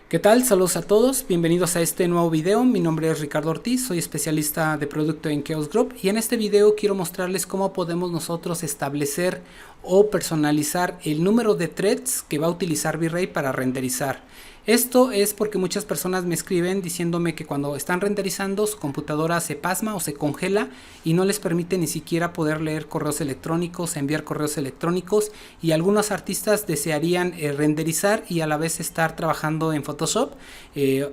¿Qué tal? Saludos a todos, bienvenidos a este nuevo video. Mi nombre es Ricardo Ortiz, soy especialista de producto en Chaos Group y en este video quiero mostrarles cómo podemos nosotros establecer o personalizar el número de threads que va a utilizar V-Ray para renderizar. Esto es porque muchas personas me escriben diciéndome que cuando están renderizando su computadora se pasma o se congela y no les permite ni siquiera poder leer correos electrónicos, enviar correos electrónicos, y algunos artistas desearían renderizar y a la vez estar trabajando en Photoshop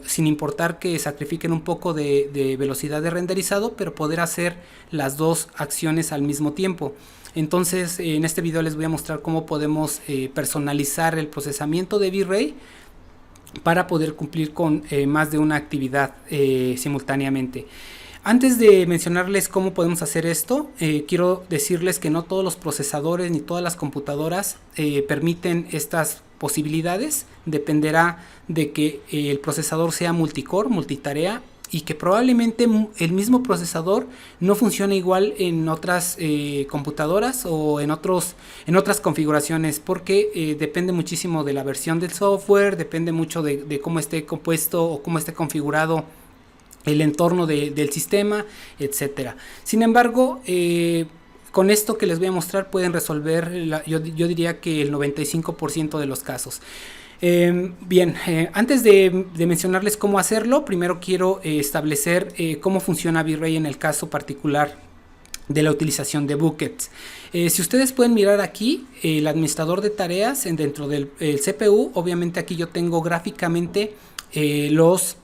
sin importar que sacrifiquen un poco de velocidad de renderizado, pero poder hacer las dos acciones al mismo tiempo. Entonces en este video les voy a mostrar cómo podemos personalizar el procesamiento de V-Ray para poder cumplir con más de una actividad simultáneamente. Antes de mencionarles cómo podemos hacer esto, quiero decirles que no todos los procesadores ni todas las computadoras permiten estas posibilidades. Dependerá de que el procesador sea multicore, multitarea, y que probablemente el mismo procesador no funcione igual en otras computadoras o en otras configuraciones, porque depende muchísimo de la versión del software, depende mucho de cómo esté compuesto o cómo esté configurado el entorno del sistema, etcétera. Sin embargo, con esto que les voy a mostrar pueden resolver yo diría que el 95% de los casos. Antes de mencionarles cómo hacerlo, primero quiero establecer cómo funciona V-Ray en el caso particular de la utilización de buckets. Si ustedes pueden mirar aquí el administrador de tareas dentro del CPU, obviamente aquí yo tengo gráficamente los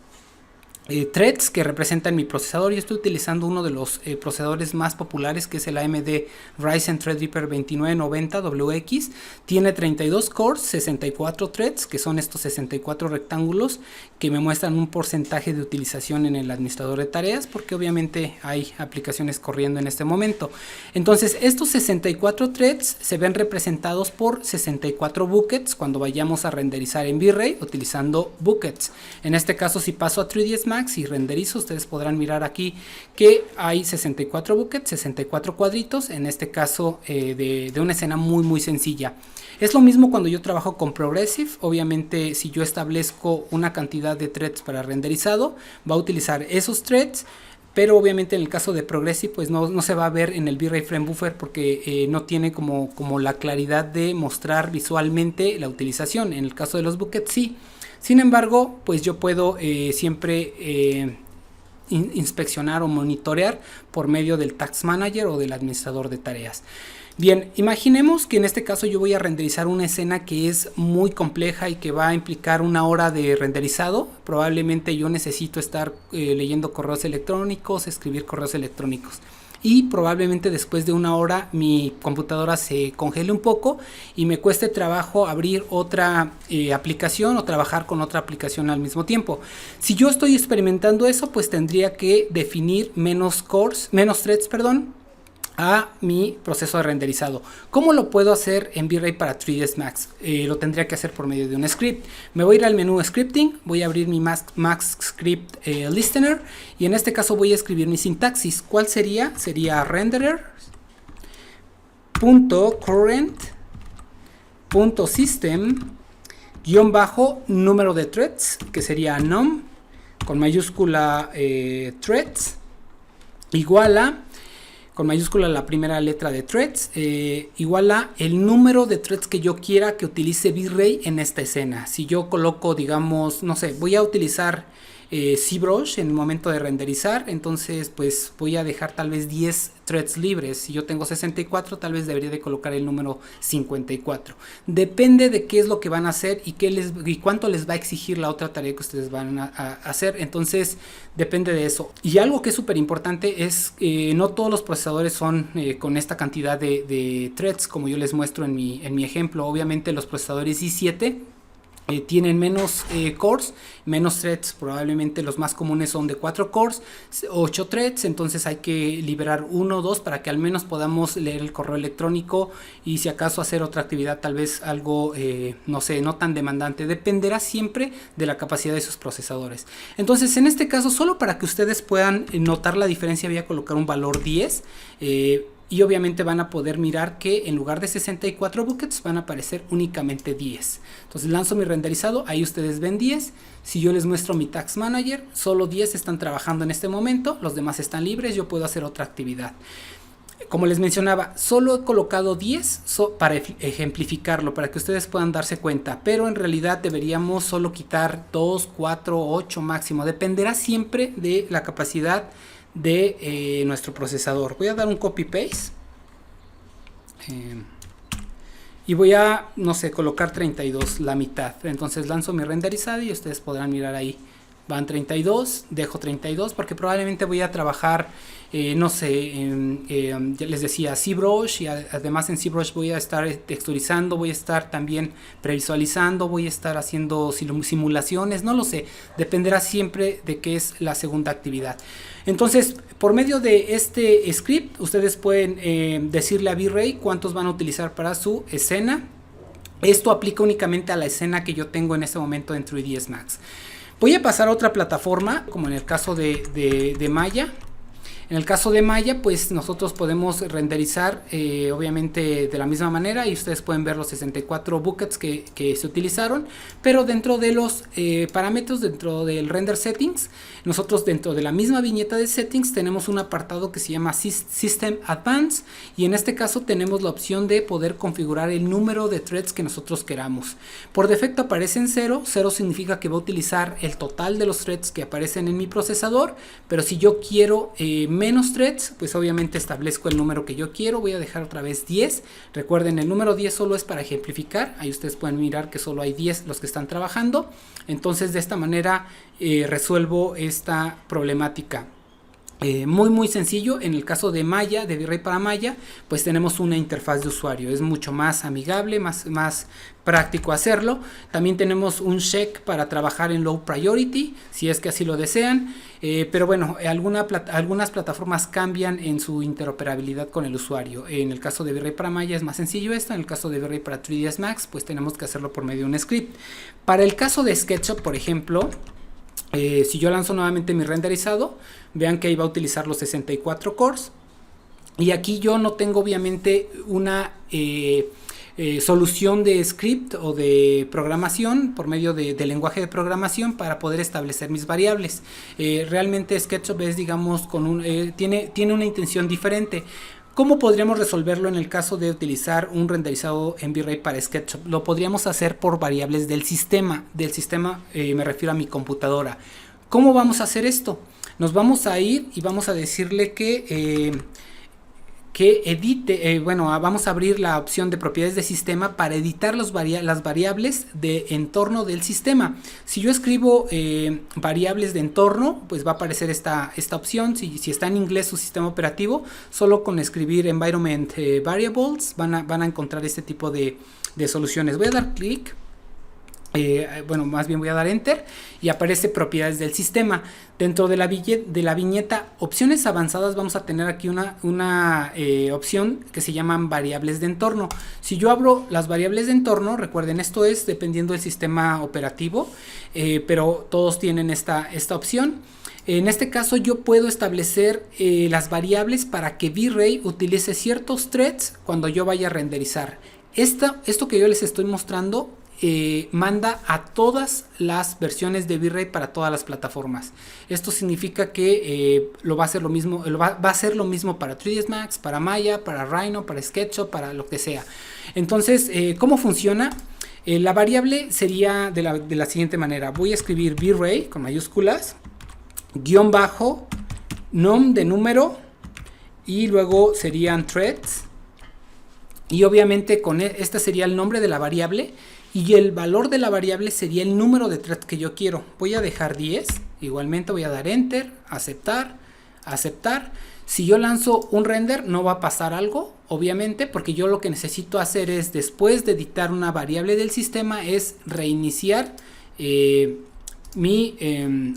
threads que representan mi procesador. Yo estoy utilizando uno de los procesadores más populares, que es el AMD Ryzen Threadripper 2990 WX. Tiene 32 cores, 64 threads, que son estos 64 rectángulos que me muestran un porcentaje de utilización en el administrador de tareas, porque obviamente hay aplicaciones corriendo en este momento. Entonces estos 64 threads se ven representados por 64 buckets cuando vayamos a renderizar en V-Ray utilizando buckets. En este caso, si paso a 3ds Max y renderizo, ustedes podrán mirar aquí que hay 64 buckets, 64 cuadritos, en este caso de una escena muy sencilla. Es lo mismo cuando yo trabajo con Progressive. Obviamente, si yo establezco una cantidad de threads para renderizado, va a utilizar esos threads, pero obviamente en el caso de Progressive pues no se va a ver en el V-Ray Frame Buffer, porque no tiene como la claridad de mostrar visualmente la utilización. En el caso de los buckets sí. Sin embargo, pues yo puedo siempre inspeccionar o monitorear por medio del Task Manager o del administrador de tareas. Bien, imaginemos que en este caso yo voy a renderizar una escena que es muy compleja y que va a implicar una hora de renderizado. Probablemente yo necesito estar leyendo correos electrónicos, escribir correos electrónicos. Y probablemente después de una hora mi computadora se congele un poco y me cueste trabajo abrir otra aplicación o trabajar con otra aplicación al mismo tiempo. Si yo estoy experimentando eso, pues tendría que definir menos threads, a mi proceso de renderizado. ¿Cómo lo puedo hacer en V-Ray para 3ds Max? Lo tendría que hacer por medio de un script. Me voy a ir al menú Scripting, voy a abrir mi Max Script Listener y en este caso voy a escribir mi sintaxis. ¿Cuál sería? Sería renderer.current.system número de threads, que sería num con mayúscula threads, igual a, con mayúscula la primera letra de threads, igual a el número de threads que yo quiera que utilice V-Ray en esta escena. Si yo coloco, digamos, no sé, voy a utilizar ZBrush en el momento de renderizar, entonces pues voy a dejar tal vez 10 threads libres. Si yo tengo 64, tal vez debería de colocar el número 54. Depende de qué es lo que van a hacer y cuánto les va a exigir la otra tarea que ustedes van a hacer. Entonces depende de eso. Y algo que es súper importante es que no todos los procesadores son con esta cantidad de threads como yo les muestro en mi ejemplo. Obviamente los procesadores i7 tienen menos cores, menos threads. Probablemente los más comunes son de 4 cores, 8 threads. Entonces hay que liberar 1 o 2 para que al menos podamos leer el correo electrónico y si acaso hacer otra actividad, tal vez algo no sé, no tan demandante. Dependerá siempre de la capacidad de sus procesadores. Entonces en este caso, solo para que ustedes puedan notar la diferencia, voy a colocar un valor 10. y obviamente van a poder mirar que en lugar de 64 buckets van a aparecer únicamente 10. Entonces lanzo mi renderizado, ahí ustedes ven 10. Si yo les muestro mi Task Manager, solo 10 están trabajando en este momento, los demás están libres, yo puedo hacer otra actividad. Como les mencionaba, solo he colocado 10 para ejemplificarlo, para que ustedes puedan darse cuenta, pero en realidad deberíamos solo quitar 2, 4, 8 máximo, dependerá siempre de la capacidad de nuestro procesador. Voy a dar un copy paste y voy a, no sé, colocar 32, la mitad. Entonces lanzo mi renderizado y ustedes podrán mirar ahí, van 32, dejo 32 porque probablemente voy a trabajar no sé, les decía ZBrush, y además en ZBrush voy a estar texturizando, voy a estar también previsualizando, voy a estar haciendo simulaciones, no lo sé, dependerá siempre de qué es la segunda actividad. Entonces, por medio de este script, ustedes pueden decirle a V-Ray cuántos van a utilizar para su escena. Esto aplica únicamente a la escena que yo tengo en este momento en 3ds Max. Voy a pasar a otra plataforma, como en el caso de Maya. En el caso de Maya, pues nosotros podemos renderizar obviamente de la misma manera y ustedes pueden ver los 64 buckets que se utilizaron, pero dentro de los parámetros, dentro del render settings, nosotros dentro de la misma viñeta de settings tenemos un apartado que se llama System Advanced, y en este caso tenemos la opción de poder configurar el número de threads que nosotros queramos. Por defecto aparece en 0, 0 significa que va a utilizar el total de los threads que aparecen en mi procesador, pero si yo quiero menos threads, pues obviamente establezco el número que yo quiero. Voy a dejar otra vez 10. Recuerden, el número 10 solo es para ejemplificar. Ahí ustedes pueden mirar que solo hay 10 los que están trabajando. Entonces de esta manera resuelvo esta problemática. Muy sencillo. En el caso de Maya, de V-Ray para Maya, pues tenemos una interfaz de usuario, es mucho más amigable, más práctico hacerlo. También tenemos un check para trabajar en low priority, si es que así lo desean, pero bueno, algunas plataformas cambian en su interoperabilidad con el usuario. En el caso de V-Ray para Maya es más sencillo esto. En el caso de V-Ray para 3ds Max, pues tenemos que hacerlo por medio de un script. Para el caso de SketchUp, por ejemplo, si yo lanzo nuevamente mi renderizado, vean que ahí va a utilizar los 64 cores, y aquí yo no tengo obviamente una solución de script o de programación por medio de lenguaje de programación para poder establecer mis variables. Realmente SketchUp es, digamos, tiene una intención diferente. ¿Cómo podríamos resolverlo en el caso de utilizar un renderizado en V-Ray para SketchUp? Lo podríamos hacer por variables del sistema. Me refiero a mi computadora. ¿Cómo vamos a hacer esto? Nos vamos a ir y vamos a decirle que edite, vamos a abrir la opción de propiedades de sistema para editar las variables de entorno del sistema. Si yo escribo variables de entorno, pues va a aparecer esta opción. Si está en inglés su sistema operativo, solo con escribir environment variables van a encontrar este tipo de soluciones. Voy a dar clic. Más bien voy a dar enter y aparece propiedades del sistema. Dentro de la viñeta opciones avanzadas vamos a tener aquí una opción que se llaman variables de entorno. Si yo abro las variables de entorno, recuerden, esto es dependiendo del sistema operativo, pero todos tienen esta opción. En este caso yo puedo establecer las variables para que V-Ray utilice ciertos threads cuando yo vaya a renderizar. Esto que yo les estoy mostrando manda a todas las versiones de V-Ray para todas las plataformas. Esto significa que va a ser lo mismo para 3ds Max, para Maya, para Rhino, para SketchUp, para lo que sea. Entonces, ¿cómo funciona? La variable sería de la siguiente manera. Voy a escribir V-Ray con mayúsculas, guión bajo, num de número, y luego serían threads, y obviamente este sería el nombre de la variable, y el valor de la variable sería el número de threads que yo quiero. Voy a dejar 10, igualmente voy a dar enter, aceptar. Si yo lanzo un render no va a pasar algo, obviamente, porque yo lo que necesito hacer es, después de dictar una variable del sistema, es reiniciar mi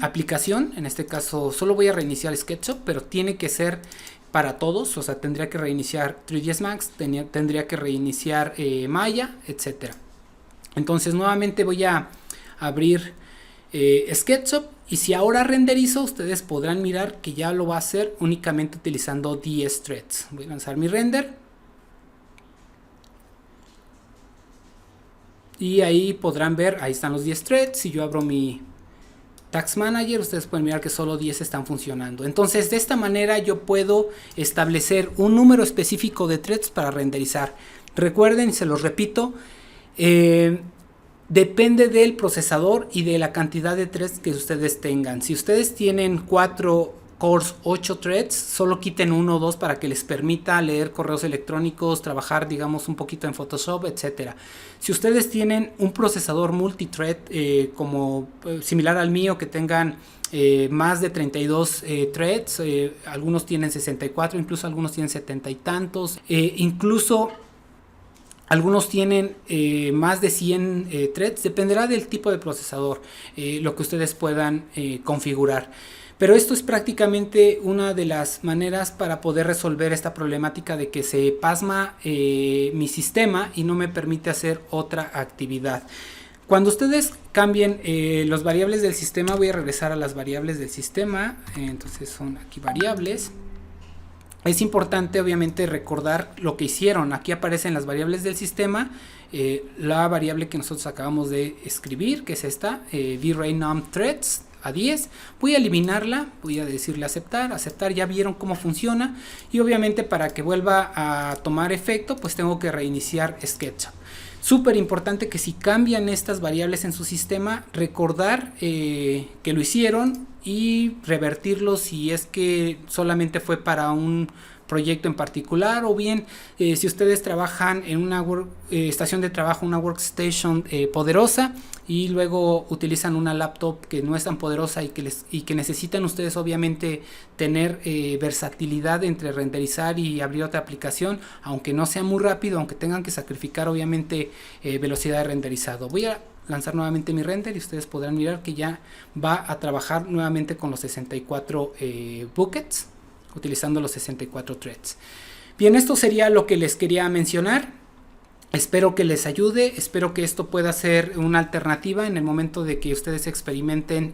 aplicación. En este caso solo voy a reiniciar SketchUp, pero tiene que ser para todos, o sea, tendría que reiniciar 3ds Max, tendría que reiniciar Maya, etcétera. Entonces nuevamente voy a abrir SketchUp Y si ahora renderizo, ustedes podrán mirar que ya lo va a hacer únicamente utilizando 10 threads. Voy a lanzar mi render. Y ahí podrán ver, ahí están los 10 threads. Si yo abro mi Task Manager, ustedes pueden mirar que solo 10 están funcionando. Entonces, de esta manera yo puedo establecer un número específico de threads para renderizar. Recuerden, y se los repito, depende del procesador y de la cantidad de threads que ustedes tengan. Si ustedes tienen 4 cores, 8 threads, solo quiten 1 o 2 para que les permita leer correos electrónicos, trabajar digamos un poquito en Photoshop, etcétera. Si ustedes tienen un procesador multithread como similar al mío, que tengan más de 32 threads, algunos tienen 64, incluso algunos tienen 70 y tantos, incluso algunos tienen más de 100 threads, dependerá del tipo de procesador, lo que ustedes puedan configurar. Pero esto es prácticamente una de las maneras para poder resolver esta problemática de que se pasma mi sistema y no me permite hacer otra actividad. Cuando ustedes cambien las variables del sistema, voy a regresar a las variables del sistema, entonces son aquí variables. Es importante obviamente recordar lo que hicieron. Aquí aparecen las variables del sistema, la variable que nosotros acabamos de escribir, que es esta, V-Ray Num Threads a 10, voy a eliminarla, voy a decirle aceptar, ya vieron cómo funciona, y obviamente para que vuelva a tomar efecto pues tengo que reiniciar SketchUp. Súper importante que si cambian estas variables en su sistema, recordar que lo hicieron y revertirlo si es que solamente fue para un proyecto en particular, o bien si ustedes trabajan en una estación de trabajo, una workstation poderosa, y luego utilizan una laptop que no es tan poderosa y que necesitan ustedes obviamente tener versatilidad entre renderizar y abrir otra aplicación, aunque no sea muy rápido, aunque tengan que sacrificar obviamente velocidad de renderizado. Voy a lanzar nuevamente mi render y ustedes podrán mirar que ya va a trabajar nuevamente con los 64 buckets, utilizando los 64 threads. Bien, esto sería lo que les quería mencionar. Espero que les ayude, espero que esto pueda ser una alternativa en el momento de que ustedes experimenten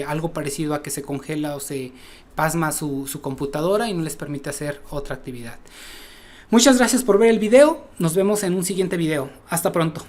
algo parecido a que se congela o se pasma su computadora y no les permite hacer otra actividad. Muchas gracias por ver el video, nos vemos en un siguiente video. Hasta pronto.